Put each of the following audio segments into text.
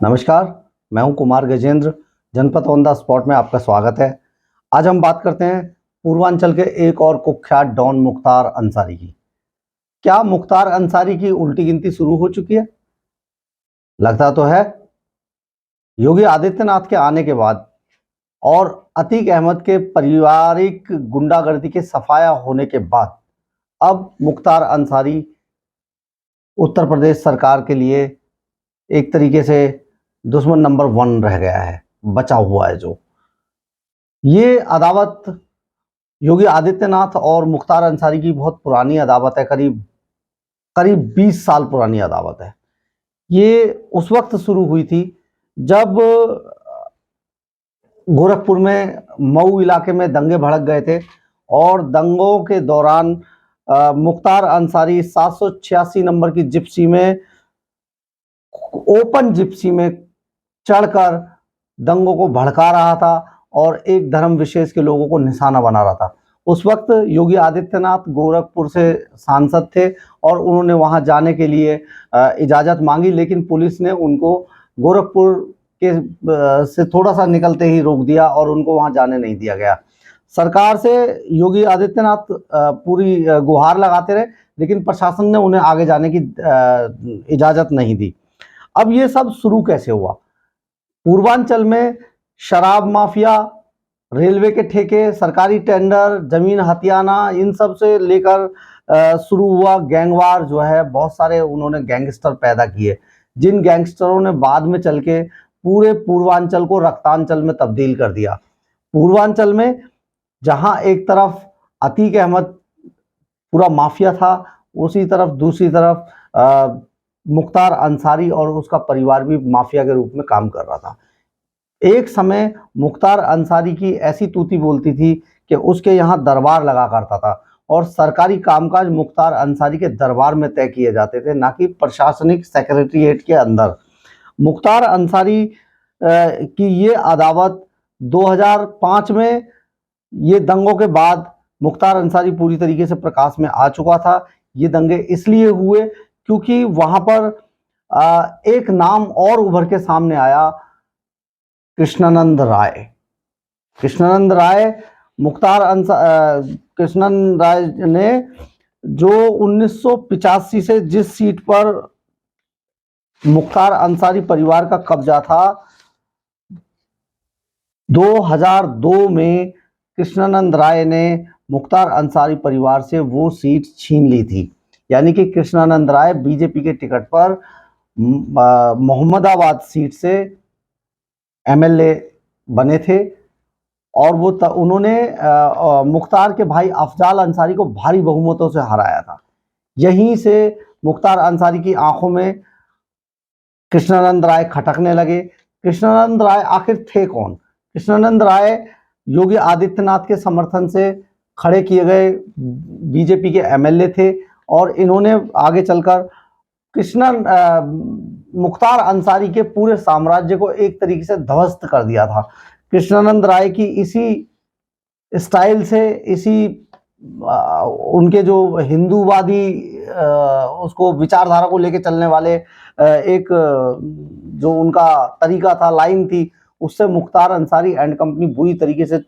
नमस्कार, मैं हूं कुमार गजेंद्र। जनपद ऑन द स्पॉट में आपका स्वागत है। आज हम बात करते हैं पूर्वांचल के एक और कुख्यात डॉन मुख्तार अंसारी की। क्या मुख्तार अंसारी की उल्टी गिनती शुरू हो चुकी है? लगता तो है। योगी आदित्यनाथ के आने के बाद और अतीक अहमद के पारिवारिक गुंडागर्दी के सफाया होने के बाद अब मुख्तार अंसारी उत्तर प्रदेश सरकार के लिए एक तरीके से दुश्मन नंबर 1 रह गया है, बचा हुआ है। जो ये अदावत योगी आदित्यनाथ और मुख्तार अंसारी की बहुत पुरानी अदावत है, करीब करीब 20 साल पुरानी अदावत है। ये उस वक्त शुरू हुई थी जब गोरखपुर में मऊ इलाके में दंगे भड़क गए थे और दंगों के दौरान मुख्तार अंसारी 786 नंबर की जिप्सी में, ओपन जिप्सी में चढ़कर दंगों को भड़का रहा था और एक धर्म विशेष के लोगों को निशाना बना रहा था। उस वक्त योगी आदित्यनाथ गोरखपुर से सांसद थे और उन्होंने वहां जाने के लिए इजाजत मांगी, लेकिन पुलिस ने उनको गोरखपुर के से थोड़ा सा निकलते ही रोक दिया और उनको वहां जाने नहीं दिया गया। सरकार से योगी आदित्यनाथ पूरी गुहार लगाते रहे, लेकिन प्रशासन ने उन्हें आगे जाने की इजाजत नहीं दी। अब ये सब शुरू कैसे हुआ? पूर्वांचल में शराब माफिया, रेलवे के ठेके, सरकारी टेंडर, जमीन हथियाना, इन सब से लेकर शुरू हुआ गैंगवार जो है। बहुत सारे उन्होंने गैंगस्टर पैदा किए, जिन गैंगस्टरों ने बाद में चल के पूरे पूर्वांचल को रक्तांचल में तब्दील कर दिया। पूर्वांचल में जहां एक तरफ अतीक अहमद पूरा माफिया था, उसी तरफ दूसरी तरफ मुख्तार अंसारी और उसका परिवार भी माफिया के रूप में काम कर रहा था। एक समय मुख्तार अंसारी की ऐसी तूती बोलती थी कि उसके यहाँ दरबार लगा करता था और सरकारी कामकाज मुख्तार अंसारी के दरबार में तय किए जाते थे, ना कि प्रशासनिक सेक्रेटरीट के अंदर। मुख्तार अंसारी की ये अदावत 2005 में, ये दंगों के बाद मुख्तार अंसारी पूरी तरीके से प्रकाश में आ चुका था। ये दंगे इसलिए हुए क्योंकि वहां पर एक नाम और उभर के सामने आया, कृष्णानंद राय। कृष्णानंद राय कृष्णानंद राय ने जो 1985 से जिस सीट पर मुख्तार अंसारी परिवार का कब्जा था, 2002 में कृष्णानंद राय ने मुख्तार अंसारी परिवार से वो सीट छीन ली थी। यानी कि कृष्णानंद राय बीजेपी के टिकट पर मोहम्मदाबाद सीट से एमएलए बने थे और वो उन्होंने मुख्तार के भाई अफजाल अंसारी को भारी बहुमतों से हराया था। यहीं से मुख्तार अंसारी की आंखों में कृष्णानंद राय खटकने लगे। कृष्णानंद राय आखिर थे कौन? कृष्णानंद राय योगी आदित्यनाथ के समर्थन से खड़े किए गए बीजेपी के एमएलए थे और इन्होंने आगे चलकर मुख्तार अंसारी के पूरे साम्राज्य को एक तरीके से ध्वस्त कर दिया था। कृष्णानंद राय की इसी स्टाइल से, इसी उनके जो हिंदूवादी उसको विचारधारा को लेके चलने वाले एक जो उनका तरीका था, लाइन थी, उससे मुख्तार अंसारी एंड कंपनी बुरी तरीके से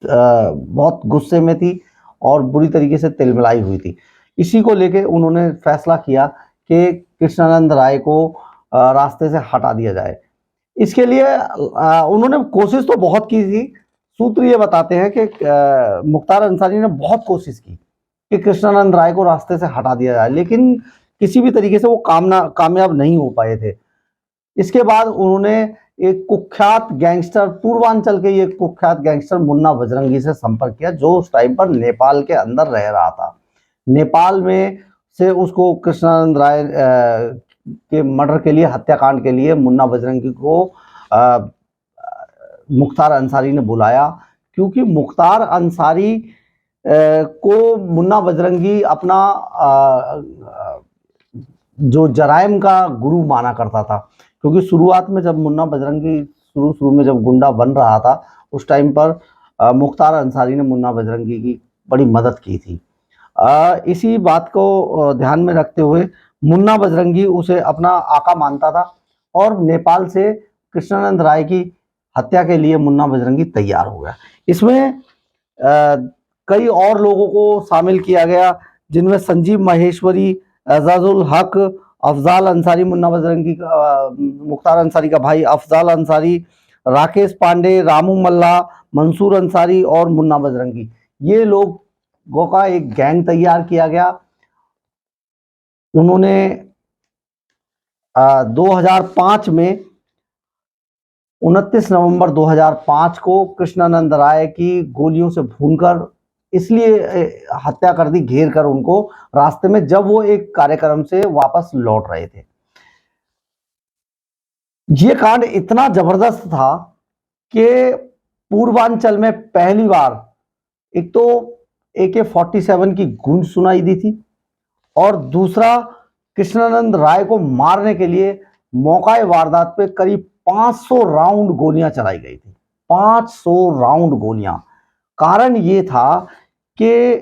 बहुत गुस्से में थी और बुरी तरीके से तिलमिलाई हुई थी। इसी को लेके उन्होंने फैसला किया कि कृष्णानंद राय को रास्ते से हटा दिया जाए। इसके लिए उन्होंने कोशिश तो बहुत की थी। सूत्र ये बताते हैं कि मुख्तार अंसारी ने बहुत कोशिश की कि कृष्णानंद राय को रास्ते से हटा दिया जाए, लेकिन किसी भी तरीके से वो कामयाब नहीं हो पाए थे। इसके बाद उन्होंने एक कुख्यात गैंगस्टर, पूर्वांचल के ये कुख्यात गैंगस्टर मुन्ना बजरंगी से संपर्क किया, जो उस टाइम पर नेपाल के अंदर रह रहा था। नेपाल में से उसको कृष्णानंद राय के मर्डर के लिए, हत्याकांड के लिए मुन्ना बजरंगी को मुख्तार अंसारी ने बुलाया, क्योंकि मुख्तार अंसारी को मुन्ना बजरंगी अपना जो जराइम का गुरु माना करता था। क्योंकि शुरुआत में जब मुन्ना बजरंगी शुरू में जब गुंडा बन रहा था, उस टाइम पर मुख्तार अंसारी ने मुन्ना बजरंगी की बड़ी मदद की थी। इसी बात को ध्यान में रखते हुए मुन्ना बजरंगी उसे अपना आका मानता था और नेपाल से कृष्णानंद राय की हत्या के लिए मुन्ना बजरंगी तैयार हो गया। इसमें कई और लोगों को शामिल किया गया, जिनमें संजीव माहेश्वरी, एजाजुल हक, अफजाल अंसारी, मुन्ना बजरंगी का मुख्तार अंसारी का भाई अफजाल अंसारी, राकेश पांडे, रामू मल्ला, मंसूर अंसारी और मुन्ना बजरंगी, ये लोगों का एक गैंग तैयार किया गया। उन्होंने 2005 में 29 नवंबर 2005 को कृष्णानंद राय की गोलियों से भूनकर इसलिए हत्या कर दी, घेर कर उनको रास्ते में, जब वो एक कार्यक्रम से वापस लौट रहे थे। ये कांड इतना जबरदस्त था कि पूर्वांचल में पहली बार एक तो AK-47 की गूंज सुनाई दी थी, और दूसरा कृष्णानंद राय को मारने के लिए मौका वारदात पे करीब 500 राउंड गोलियां चलाई गई थी। 500 राउंड गोलियां। कारण ये था कि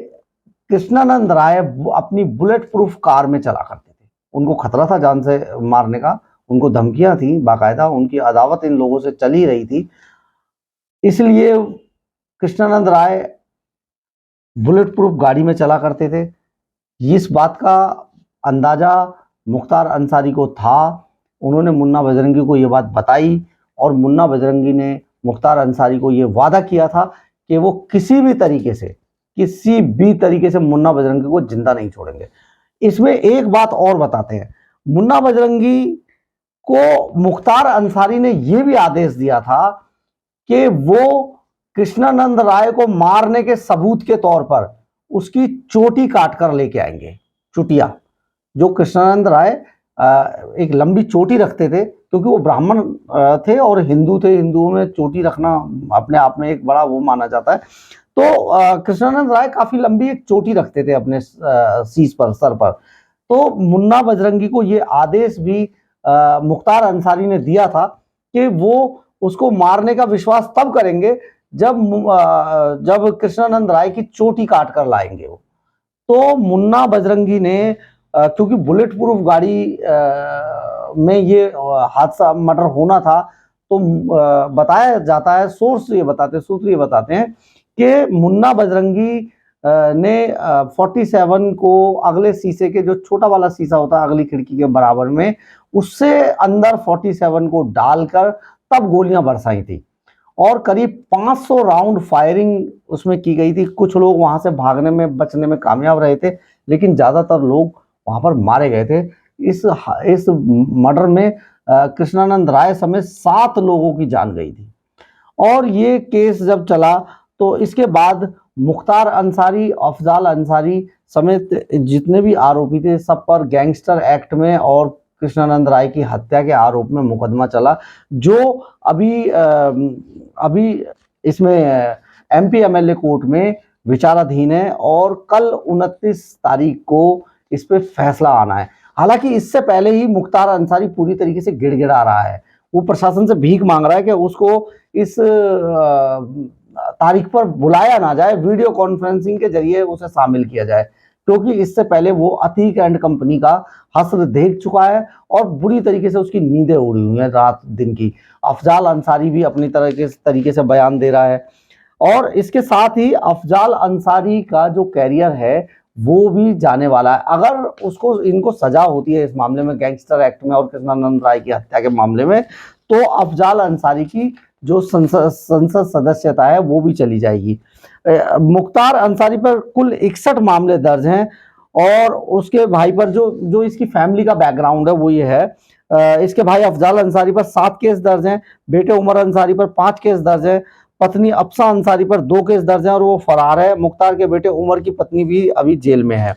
कृष्णानंद राय अपनी बुलेट प्रूफ कार में चला करते थे। उनको खतरा था जान से मारने का, उनको धमकियां थी, बाकायदा उनकी अदावत इन लोगों से चली रही थी। इसलिए कृष्णानंद राय बुलेट प्रूफ गाड़ी में चला करते थे। इस बात का अंदाजा मुख्तार अंसारी को था। उन्होंने मुन्ना बजरंगी को ये बात बताई, और मुन्ना बजरंगी ने मुख्तार अंसारी को ये वादा किया था कि वो किसी भी तरीके से मुन्ना बजरंगी को जिंदा नहीं छोड़ेंगे। इसमें एक बात और बताते हैं, मुन्ना बजरंगी को मुख्तार अंसारी ने यह भी आदेश दिया था कि वो कृष्णानंद राय को मारने के सबूत के तौर पर उसकी चोटी काट कर लेके आएंगे। चुटिया, जो कृष्णानंद राय एक लंबी चोटी रखते थे, क्योंकि वो ब्राह्मण थे और हिंदू थे। हिंदुओं में चोटी रखना अपने आप में एक बड़ा वो माना जाता है। तो कृष्णानंद राय काफी लंबी एक चोटी रखते थे अपने शीश पर, सर पर। तो मुन्ना बजरंगी को ये आदेश भी मुख्तार अंसारी ने दिया था कि वो उसको मारने का विश्वास तब करेंगे जब कृष्णानंद राय की चोटी काट कर लाएंगे वो। तो मुन्ना बजरंगी ने, क्योंकि बुलेट प्रूफ गाड़ी में ये हादसा मर्डर होना था, तो बताया जाता है, सूत्र ये बताते हैं कि मुन्ना बजरंगी ने 47 को अगले शीशे के, जो छोटा वाला शीशा होता है अगली खिड़की के बराबर में, उससे अंदर 47 को डालकर तब गोलियां बरसाई थी, और करीब 500 राउंड फायरिंग उसमें की गई थी। कुछ लोग वहां से भागने में, बचने में कामयाब रहे थे, लेकिन ज्यादातर लोग वहां पर मारे गए थे। इस मर्डर में कृष्णानंद राय समेत 7 लोगों की जान गई थी। और ये केस जब चला तो इसके बाद मुख्तार अंसारी, अफजाल अंसारी समेत जितने भी आरोपी थे, सब पर गैंगस्टर एक्ट में और कृष्णानंद राय की हत्या के आरोप में मुकदमा चला, जो अभी इसमें MP MLA कोर्ट में विचाराधीन है, और कल 29 तारीख को इस पे फैसला आना है। हालांकि इससे पहले ही मुख्तार अंसारी पूरी तरीके से गिड़गिड़ा रहा है। वो प्रशासन से भीख मांग रहा है कि उसको इस तारीख पर बुलाया ना जाए, वीडियो कॉन्फ्रेंसिंग के जरिए उसे शामिल किया जाए, क्योंकि इससे पहले वो अतीक एंड कंपनी का हश्र देख चुका है और बुरी तरीके से उसकी नींदें उड़ी हुई हैं रात दिन की। अफजाल अंसारी भी अपनी तरीके से बयान दे रहा है, और इसके साथ ही अफजाल अंसारी का जो कैरियर है वो भी जाने वाला है। अगर इनको सजा होती है इस मामले में, गैंगस्टर एक्ट में और कृष्णानंद राय की हत्या के मामले में, तो अफजाल अंसारी की जो संसद सदस्यता है वो भी चली जाएगी। मुख्तार अंसारी पर कुल 61 मामले दर्ज हैं, और उसके भाई पर जो इसकी फैमिली का बैकग्राउंड है वो ये है। इसके भाई अफजाल अंसारी पर 7 केस दर्ज हैं, बेटे उमर अंसारी पर 5 केस दर्ज हैं, पत्नी अफसा अंसारी पर 2 केस दर्ज हैं और वो फरार है। मुख्तार के बेटे उमर की पत्नी भी अभी जेल में है।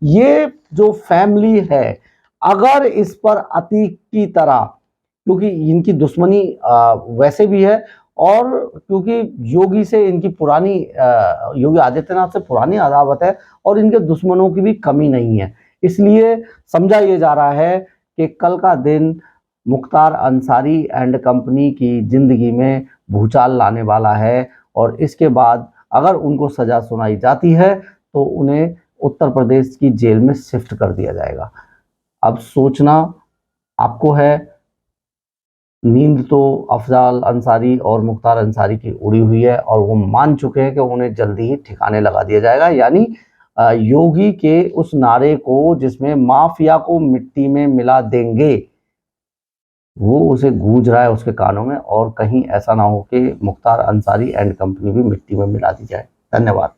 ये जो फैमिली है, अगर इस पर अतीक की तरह, क्योंकि इनकी दुश्मनी वैसे भी है, और क्योंकि योगी से इनकी पुरानी, योगी आदित्यनाथ से पुरानी अदावत है, और इनके दुश्मनों की भी कमी नहीं है, इसलिए समझा ये जा रहा है कि कल का दिन मुख्तार अंसारी एंड कंपनी की जिंदगी में भूचाल लाने वाला है। और इसके बाद अगर उनको सजा सुनाई जाती है तो उन्हें उत्तर प्रदेश की जेल में शिफ्ट कर दिया जाएगा। अब सोचना आपको है नींद तो अफ़ज़ाल अंसारी और मुख्तार अंसारी की उड़ी हुई है और वो मान चुके हैं कि उन्हें जल्दी ही ठिकाने लगा दिया जाएगा। यानी योगी के उस नारे को, जिसमें माफिया को मिट्टी में मिला देंगे, वो उसे गूंज रहा है उसके कानों में, और कहीं ऐसा ना हो कि मुख्तार अंसारी एंड कंपनी भी मिट्टी में मिला दी जाए। धन्यवाद।